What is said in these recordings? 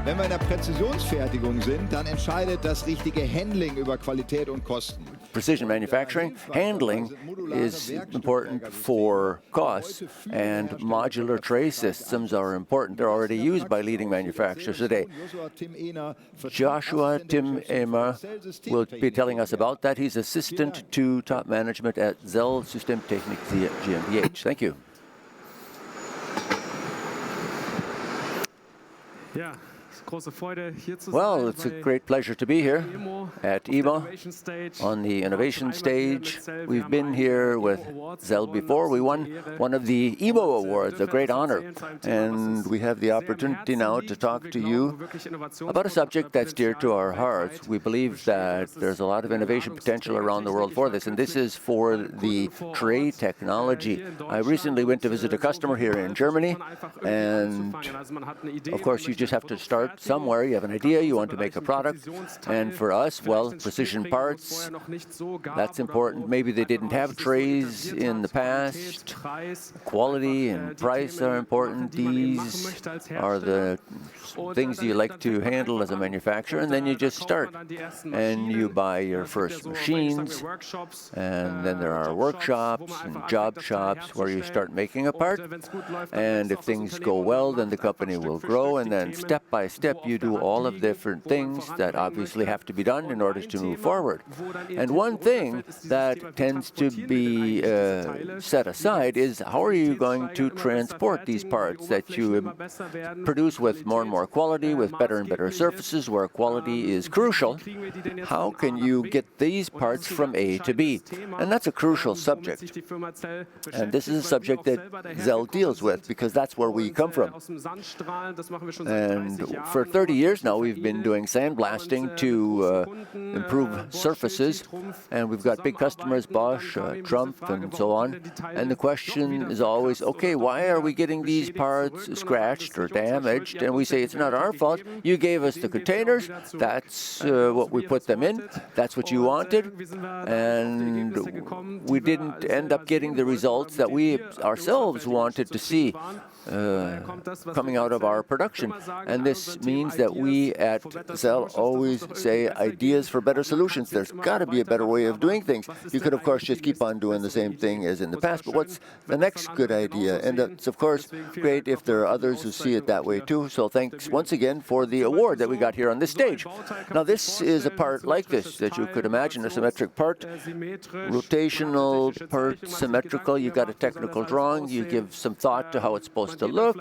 Wenn wir in der Präzisionsfertigung sind, dann entscheidet das richtige Handling über Qualität und Kosten. Precision manufacturing, handling is important for cost, and modular tray systems are important. They're already used by leading manufacturers today. Joshua Tim Emer will be telling us about that. He's assistant to top management at Zell Systemtechnik GmbH. Thank you. Yeah. Well, it's a great pleasure to be here at EMO on the innovation stage. We've been here with Zell before. We won one of the EMO awards, a great honor. And we have the opportunity now to talk to you about a subject that's dear to our hearts. We believe that there's a lot of innovation potential around the world for this, and this is for the tray technology. I recently went to visit a customer here in Germany, and of course you just have to start somewhere. You have an idea, you want to make a product, and for us, well, precision parts, that's important. Maybe they didn't have trays in the past. Quality and price are important. These are the things you like to handle as a manufacturer, and then you just start. And you buy your first machines, and then there are workshops and job shops where you start making a part. And if things go well, then the company will grow, and then step by step you do all of different things that obviously have to be done in order to move forward. And one thing that tends to be set aside is how are you going to transport these parts that you produce with more and more quality, with better and better surfaces where quality is crucial. How can you get these parts from A to B? And that's a crucial subject. And this is a subject that Zell deals with because that's where we come from. And for 30 years now, we've been doing sandblasting to improve surfaces, and we've got big customers, Bosch, Trump, and so on. And the question is always, okay, why are we getting these parts scratched or damaged? And we say, it's not our fault. You gave us the containers. That's what we put them in. That's what you wanted. And we didn't end up getting the results that we ourselves wanted to see coming out of our production. And this means that we at Zell always say ideas for better solutions. There's got to be a better way of doing things. You could, of course, just keep on doing the same thing as in the past, but what's the next good idea? And it's, of course, great if there are others who see it that way too. So thanks once again for the award that we got here on this stage. Now, this is a part like this that you could imagine, a symmetric part, rotational part, symmetrical. You got a technical drawing. You give some thought to how it's supposed to look,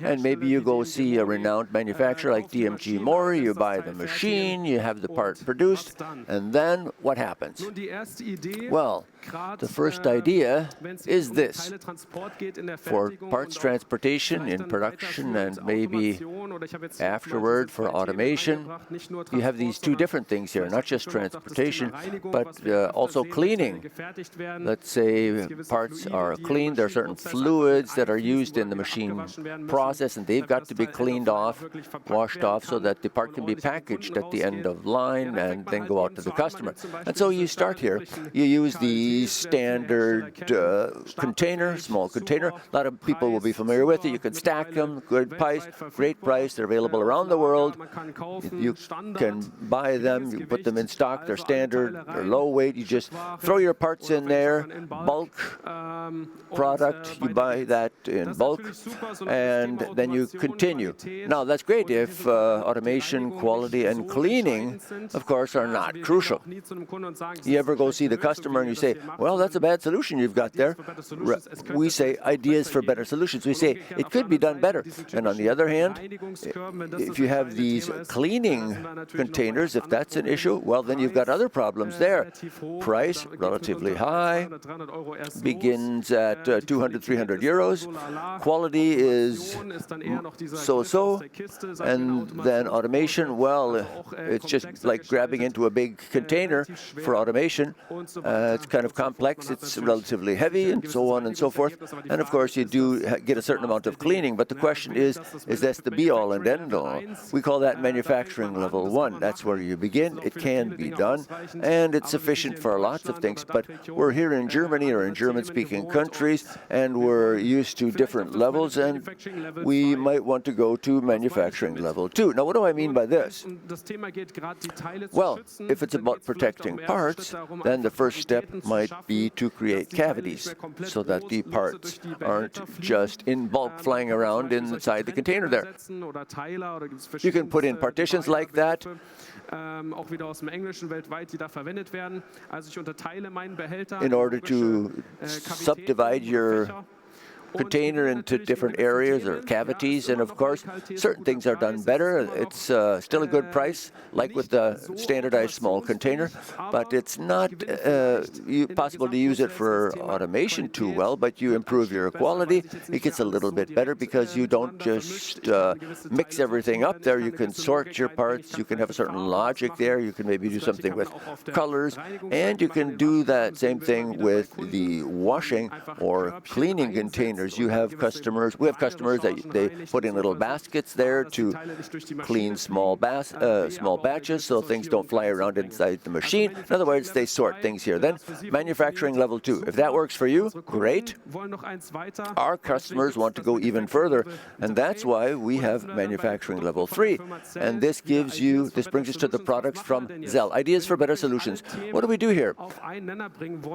and maybe you go see a renowned manufacturer like DMG Mori, you buy the machine, you have the part produced, and then what happens? Well, the first idea is this. For parts transportation in production and maybe afterward for automation, you have these two different things here, not just transportation, but also cleaning. Let's say parts are cleaned, there are certain fluids that are used in the machine process, and they've got to be cleaned off, washed off, so that the part can be packaged at the end of line and then go out to the customer. And so you start here. You use the standard container, small container. A lot of people will be familiar with it. You can stack them, good price, great price. They're available around the world. You can buy them, you put them in stock. They're standard, they're low weight. You just throw your parts in there, bulk product. You buy that in bulk, and then you continue. Now, that's great if automation, quality, and cleaning, of course, are not crucial. You ever go see the customer and you say, well, that's a bad solution you've got there. We say ideas for better solutions. We say it could be done better. And on the other hand, if you have these cleaning containers, if that's an issue, well, then you've got other problems there. Price, relatively high, begins at 200, 300 euros. Quality is so-so. And then automation, well, it's just like grabbing into a big container for automation. It's kind of complex, it's relatively heavy, and so on and so forth. And of course, you do get a certain amount of cleaning, but the question is this the be-all and end-all? We call that manufacturing level 1. That's where you begin. It can be done, and it's sufficient for lots of things, but we're here in Germany or in German-speaking countries, and we're used to different levels, and we might want to go to manufacturing manufacturing level 2. Now, what do I mean by this? Well, if it's about protecting parts, then the first step might be to create cavities so that the parts aren't just in bulk flying around inside the container there. You can put in partitions like that. In order to subdivide your container into different areas or cavities, and of course certain things are done better. It's still a good price, like with the standardized small container, but it's not possible to use it for automation too well, but you improve your quality. It gets a little bit better because you don't just mix everything up there. You can sort your parts, you can have a certain logic there, you can maybe do something with colors, and you can do that same thing with the washing or cleaning containers. We have customers that they put in little baskets there to clean small batches so things don't fly around inside the machine. In other words, they sort things here. Then manufacturing level 2. If that works for you, great. Our customers want to go even further, and that's why we have manufacturing level 3. And this brings us to the products from Zell, Ideas for Better Solutions. What do we do here?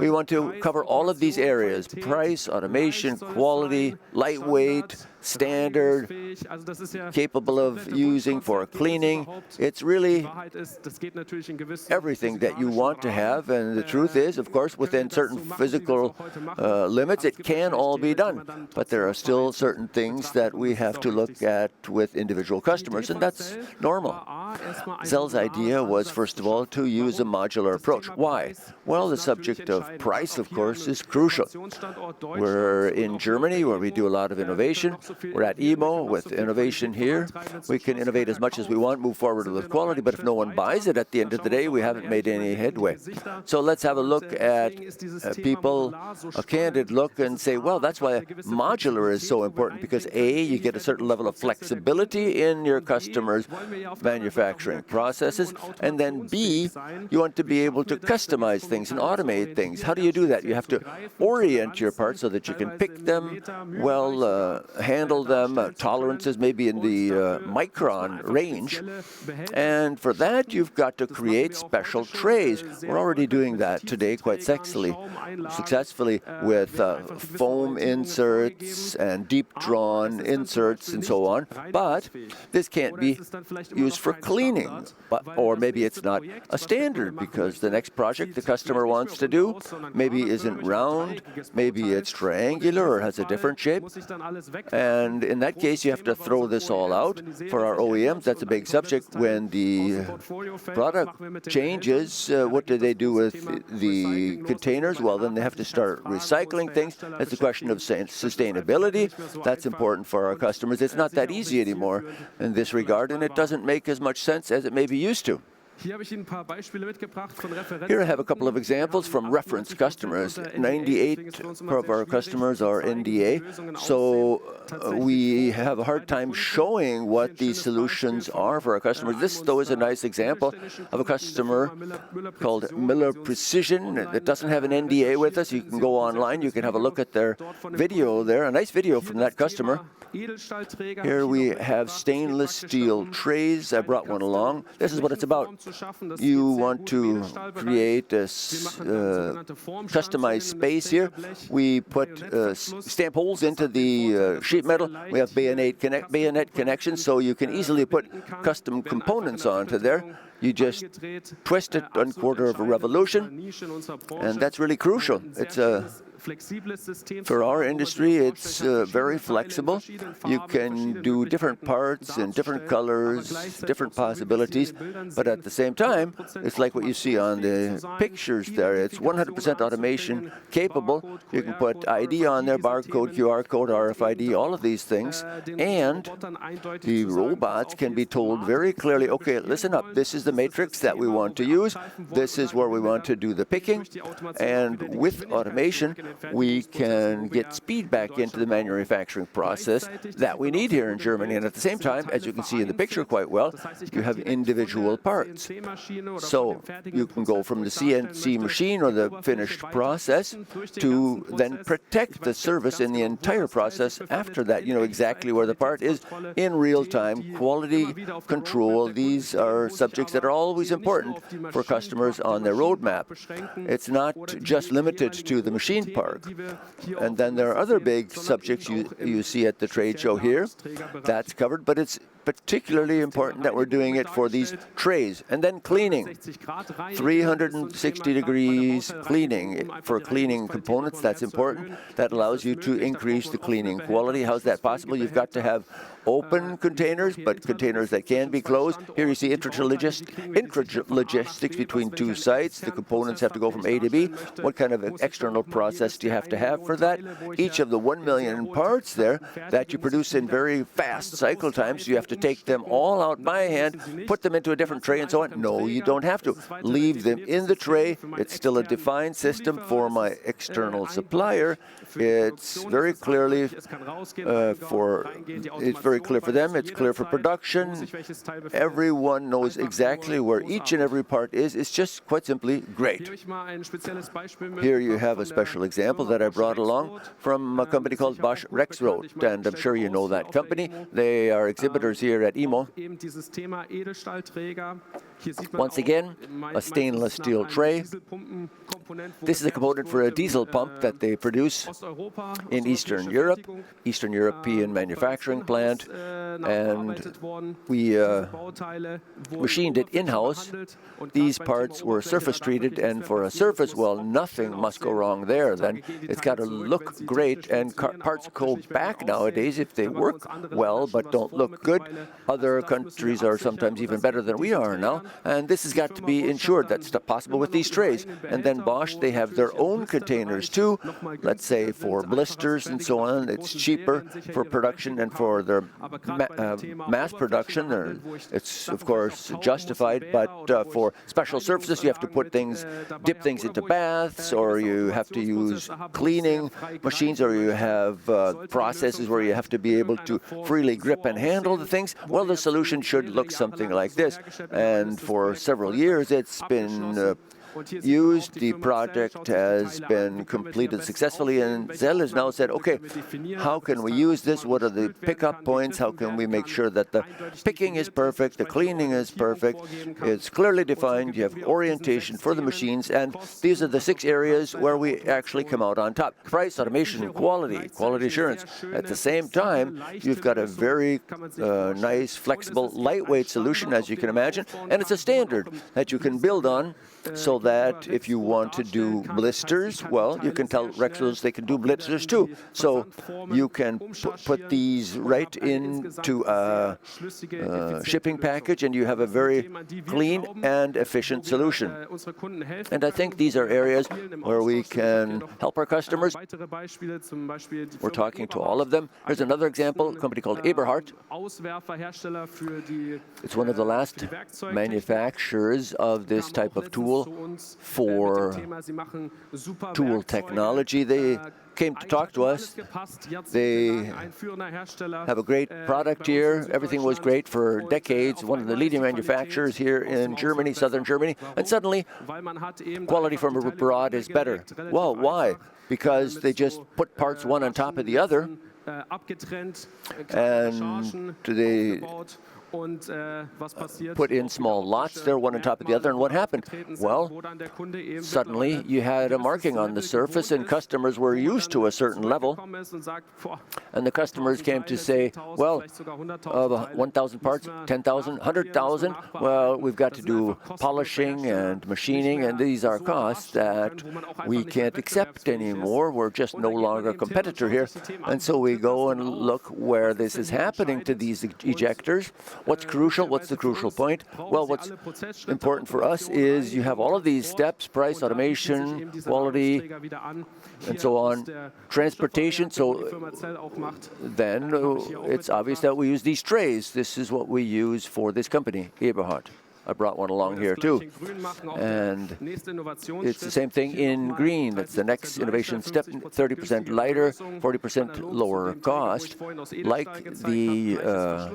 We want to cover all of these areas: price, automation, quality, lightweight, standard, capable of using for cleaning. It's really everything that you want to have, and the truth is, of course, within certain physical limits, it can all be done. But there are still certain things that we have to look at with individual customers, and that's normal. Zell's idea was, first of all, to use a modular approach. Why? Well, the subject of price, of course, is crucial. We're in Germany, where we do a lot of innovation. We're at EMO with innovation here. We can innovate as much as we want, move forward with quality, but if no one buys it at the end of the day, we haven't made any headway. So let's have a look at a candid look, and say, well, that's why modular is so important, because A, you get a certain level of flexibility in your customers' manufacturing processes, and then B, you want to be able to customize things and automate things. How do you do that? You have to orient your parts so that you can pick them well, handle them, tolerances maybe in the micron range, and for that you've got to create special trays. We're already doing that today quite successfully with foam inserts and deep drawn inserts and so on, but this can't be used for cleaning, or maybe it's not a standard because the next project the customer wants to do maybe isn't round, maybe it's triangular or has a different shape. And in that case, you have to throw this all out. For our OEMs, that's a big subject. When the product changes, what do they do with the containers? Well, then they have to start recycling things. It's a question of sustainability. That's important for our customers. It's not that easy anymore in this regard, and it doesn't make as much sense as it maybe used to. Here I have a couple of examples from reference customers. 98 of our customers are NDA, so we have a hard time showing what these solutions are for our customers. This, though, is a nice example of a customer called Miller Precision that doesn't have an NDA with us. You can go online, you can have a look at their video there, a nice video from that customer. Here we have stainless steel trays. I brought one along. This is what it's about. You want to create a customized space here. We put stamp holes into the sheet metal. We have bayonet connections, so you can easily put custom components onto there. You just twist it 1/4 of a revolution, and that's really crucial. It's for our industry, it's very flexible. You can do different parts in different colors, different possibilities, but at the same time, it's like what you see on the pictures there. It's 100% automation capable. You can put ID on there, barcode, QR code, RFID, all of these things, and the robots can be told very clearly, okay, listen up, this is the matrix that we want to use, this is where we want to do the picking, and with automation, we can get speed back into the manufacturing process that we need here in Germany. And at the same time, as you can see in the picture quite well, you have individual parts. So you can go from the CNC machine or the finished process to then protect the service in the entire process after that. You know exactly where the part is in real time. Quality control, these are subjects that are always important for customers on their roadmap. It's not just limited to the machine park. And then there are other big subjects you see at the trade show here. That's covered, but it's particularly important that we're doing it for these trays. And then cleaning, 360 degrees cleaning. For cleaning components, that's important. That allows you to increase the cleaning quality. How's that possible? You've got to have open containers, but containers that can be closed. Here you see intralogistics between two sites. The components have to go from A to B. What kind of external process do you have to have for that? Each of the 1 million parts there that you produce in very fast cycle times, you have to take them all out by hand, put them into a different tray and so on. No, you don't have to. Leave them in the tray. It's still a defined system for my external supplier. It's very clearly clear for them. It's clear for production. Everyone knows exactly where each and every part is. It's just quite simply great. Here you have a special example that I brought along from a company called Bosch Rexroth, and I'm sure you know that company. They are exhibitors here at EMO. Once again, a stainless steel tray. This is a component for a diesel pump that they produce in Eastern Europe, Eastern European manufacturing plant, and we machined it in-house. These parts were surface treated, and for a surface, well, nothing must go wrong there. Then it's got to look great, and parts go back nowadays if they work well but don't look good. Other countries are sometimes even better than we are now, and this has got to be ensured. That's possible with these trays. And then Bosch, they have their own containers too, let's say for blisters and so on. It's cheaper for production and for their mass production. It's, of course, justified, but for special surfaces, you have to put things, dip things into baths, or you have to use cleaning machines, or you have processes where you have to be able to freely grip and handle the things. Well, the solution should look something like this. And for several years, it's been used. The project has been completed successfully, and Zell has now said, okay, how can we use this? What are the pickup points? How can we make sure that the picking is perfect, the cleaning is perfect, it's clearly defined, you have orientation for the machines, and these are the 6 areas where we actually come out on top. Price, automation, quality assurance. At the same time, you've got a very nice, flexible, lightweight solution, as you can imagine, and it's a standard that you can build on, so that if you want to do blisters, well, you can tell Rexroth they can do blisters too. So you can put these right into a shipping package, and you have a very clean and efficient solution. And I think these are areas where we can help our customers. We're talking to all of them. Here's another example, a company called Eberhard. It's one of the last manufacturers of this type of tool for tool technology. They came to talk to us. They have a great product here. Everything was great for decades. One of the leading manufacturers here in Germany, southern Germany, and suddenly quality from abroad is better. Well, why? Because they just put parts one on top of the other, and they put in small lots there, one on top of the other, and what happened? Well, suddenly you had a marking on the surface, and customers were used to a certain level, and the customers came to say, well, 1,000 parts, 10,000, 100,000, well, we've got to do polishing and machining, and these are costs that we can't accept anymore. We're just no longer a competitor here, and so we go and look where this is happening to these ejectors. What's crucial? What's the crucial point? Well, what's important for us is you have all of these steps: price, automation, quality, and so on, transportation. So then it's obvious that we use these trays. This is what we use for this company, Eberhard. I brought one along here too. And it's the same thing in green. That's the next innovation step, 30% lighter, 40% lower cost. Like the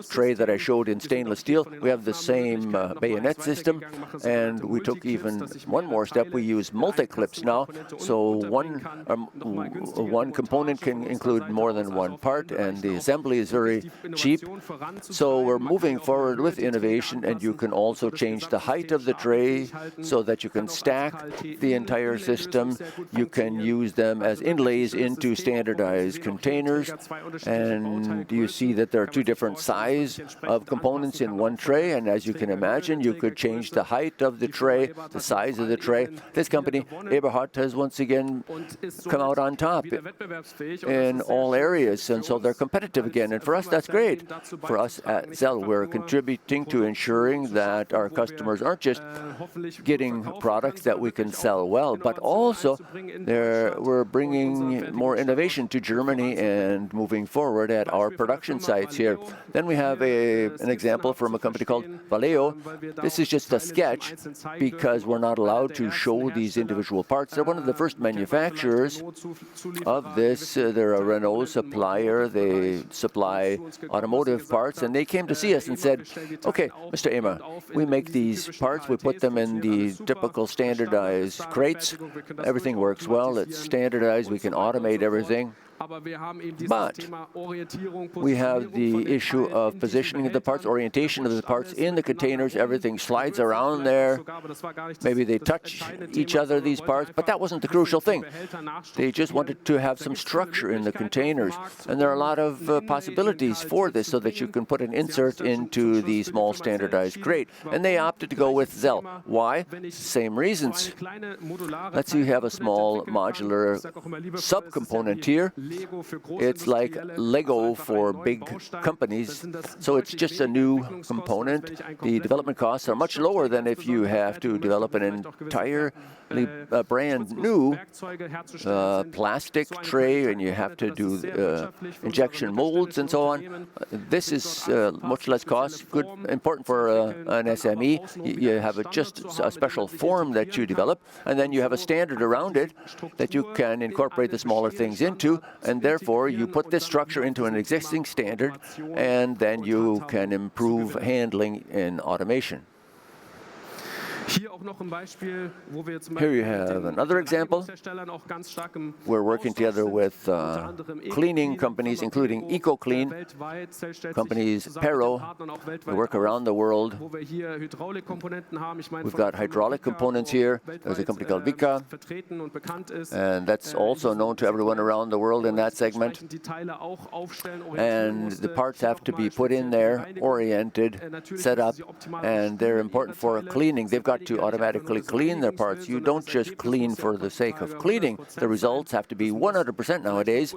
tray that I showed in stainless steel, we have the same bayonet system, and we took even one more step. We use multi-clips now, so one component can include more than one part, and the assembly is very cheap. So we're moving forward with innovation, and you can also change the height of the tray so that you can stack the entire system. You can use them as inlays into standardized containers, and you see that there are two different sizes of components in one tray, and as you can imagine, you could change the height of the tray, the size of the tray. This company, Eberhard, has once again come out on top in all areas, and so they're competitive again, and for us that's great. For us at Zell, we're contributing to ensuring that our customers aren't just getting products that we can sell well, but also we're bringing more innovation to Germany and moving forward at our production sites here. Then we have an example from a company called Vallejo. This is just a sketch because we're not allowed to show these individual parts. They're one of the first manufacturers of this. They're a Renault supplier. They supply automotive parts, and they came to see us and said, okay, Mr. Ehmer, we make these parts, we put them in the typical standardized crates. Everything works well, it's standardized, we can automate everything. But we have the issue of positioning of the parts, orientation of the parts in the containers. Everything slides around there. Maybe they touch each other, these parts, but that wasn't the crucial thing. They just wanted to have some structure in the containers. And there are a lot of possibilities for this so that you can put an insert into the small standardized crate. And they opted to go with Zell. Why? Same reasons. Let's say you have a small modular subcomponent here. It's like Lego for big companies, so it's just a new component. The development costs are much lower than if you have to develop an entirely brand new plastic tray and you have to do injection molds and so on. This is much less cost, good, important for an SME. You have just a special form that you develop, and then you have a standard around it that you can incorporate the smaller things into, and therefore you put this structure into an existing standard, and then you can improve handling in automation. Here you have another example. We're working together with cleaning companies, including EcoClean, companies Pero. We work around the world. We've got hydraulic components here. There's a company called Vika, and that's also known to everyone around the world in that segment. And the parts have to be put in there, oriented, set up, and they're important for cleaning. They've got to automatically clean their parts. You don't just clean for the sake of cleaning. The results have to be 100% nowadays,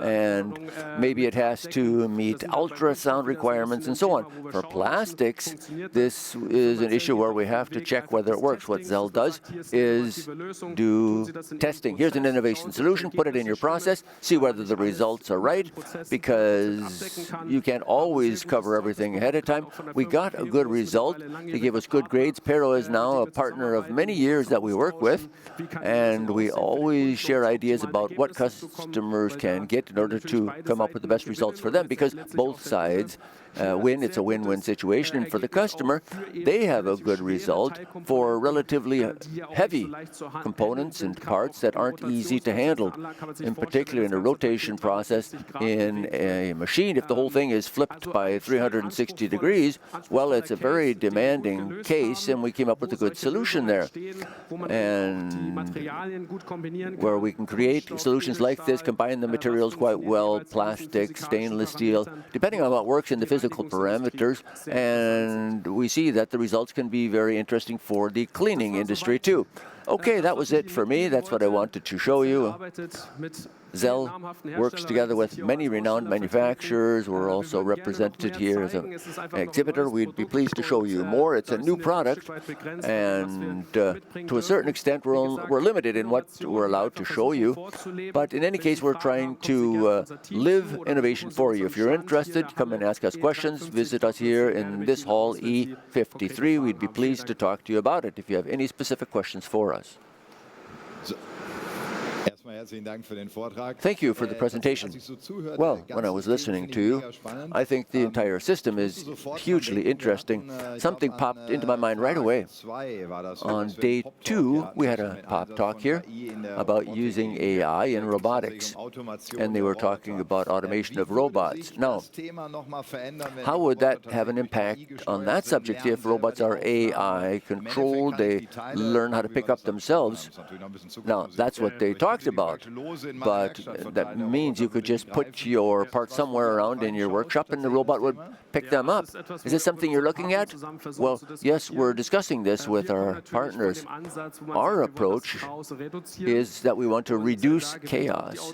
and maybe it has to meet ultrasound requirements and so on. For plastics, this is an issue where we have to check whether it works. What Zell does is do testing. Here's an innovation solution, put it in your process, see whether the results are right, because you can't always cover everything ahead of time. We got a good result. They gave us good grades. Pero is now a partner of many years that we work with, and we always share ideas about what customers can get in order to come up with the best results for them, because both sides win. It's a win-win situation, and for the customer, they have a good result for relatively heavy components and parts that aren't easy to handle. In particular, in a rotation process in a machine, if the whole thing is flipped by 360 degrees, well, it's a very demanding case, and we came up with a good solution there. And where we can create solutions like this, combine the materials quite well, plastic, stainless steel, depending on what works in the physical parameters, and we see that the results can be very interesting for the cleaning industry too. Okay, that was it for me. That's what I wanted to show you. Zell works together with many renowned manufacturers. We're also represented here as an exhibitor. We'd be pleased to show you more. It's a new product, and to a certain extent, we're limited in what we're allowed to show you. But in any case, we're trying to live innovation for you. If you're interested, come and ask us questions. Visit us here in this hall, E53. We'd be pleased to talk to you about it if you have any specific questions for us. Thank you for the presentation. Well, when I was listening to you, I think the entire system is hugely interesting. Something popped into my mind right away. On day 2, we had a pop talk here about using AI in robotics, and they were talking about automation of robots. Now, how would that have an impact on that subject if robots are AI controlled, they learn how to pick up themselves? Now, that's what they talked about. But that means you could just put your parts somewhere around in your workshop and the robot would pick them up. Is this something you're looking at? Well, yes, we're discussing this with our partners. Our approach is that we want to reduce chaos,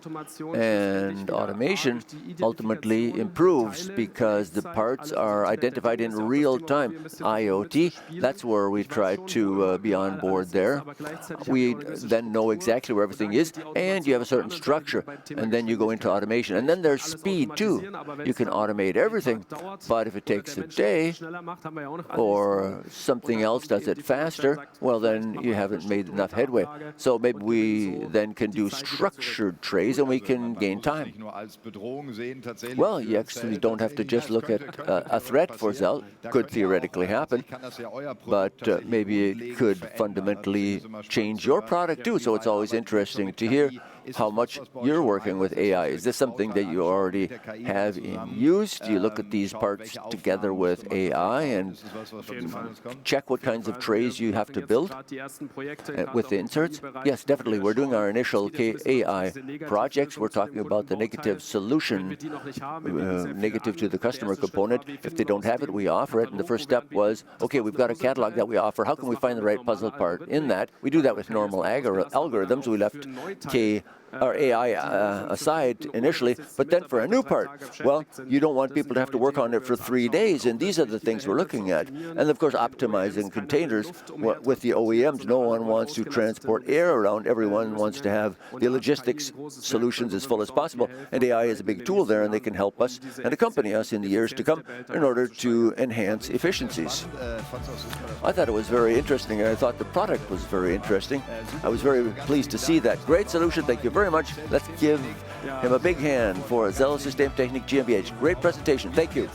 and automation ultimately improves because the parts are identified in real time. IoT, that's where we try to be on board there. We then know exactly where everything is, and you have a certain structure, and then you go into automation. And then there's speed too. You can automate everything, but if it takes a day or something else does it faster, well, then you haven't made enough headway. So maybe we then can do structured trays and we can gain time. Well, you actually don't have to just look at a threat for Zell. Could theoretically happen, but maybe it could fundamentally change your product too. So it's always interesting to hear how much you're working with AI. Is this something that you already have in use? Do you look at these parts together with AI and check what kinds of trays you have to build with the inserts? Yes, definitely. We're doing our initial AI projects. We're talking about the negative solution, negative to the customer component. If they don't have it, we offer it. And the first step was, okay, we've got a catalog that we offer. How can we find the right puzzle part in that? We do that with normal algorithms. We left our AI aside initially, but then for a new part, well, you don't want people to have to work on it for 3 days, and these are the things we're looking at. And of course, optimizing containers with the OEMs. No one wants to transport air around. Everyone wants to have the logistics solutions as full as possible, and AI is a big tool there, and they can help us and accompany us in the years to come in order to enhance efficiencies. I thought it was very interesting, and I thought the product was very interesting. I was very pleased to see that. Great solution. Thank you very much. Let's give him a big hand for Zell Systemtechnik GmbH. Great presentation. Thank you.